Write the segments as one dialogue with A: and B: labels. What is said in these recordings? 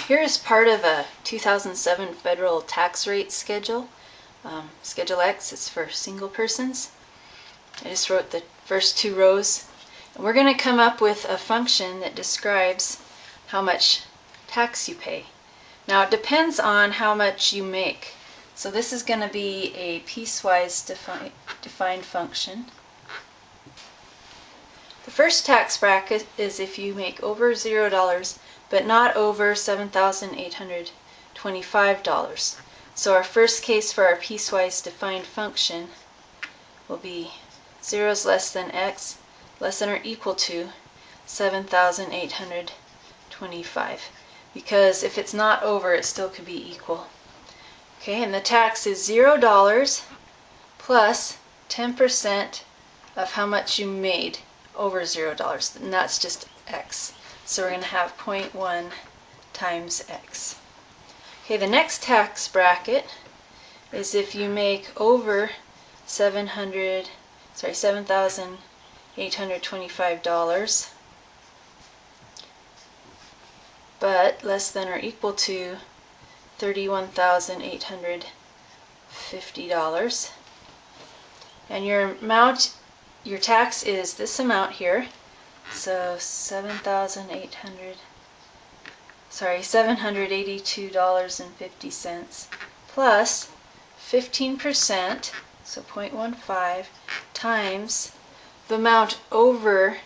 A: Here is part of a 2007 federal tax rate schedule. Schedule X is for single persons. I just wrote the first two rows. And we're going to come up with a function that describes how much tax you pay. Now it depends on how much you make. So this is going to be a piecewise defined function. The first tax bracket is if you make over $0 but not over $7,825. So our first case for our piecewise defined function will be 0 is less than x less than or equal to 7,825, because if it's not over, it still could be equal. Okay, and the tax is $0 plus 10% of how much you made over $0, and that's just x. So we're going to have 0.1 times x. Okay, the next tax bracket is if you make over $7,825, but less than or equal to $31,850. And your tax is this amount here. So $782.50 plus 15%, so 0.15 times the amount over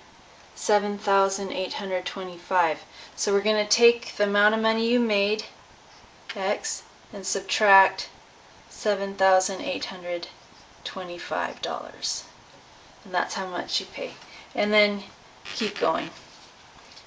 A: 7,825. So we're going to take the amount of money you made, x, and subtract $7,825. And that's how much you pay. And then keep going.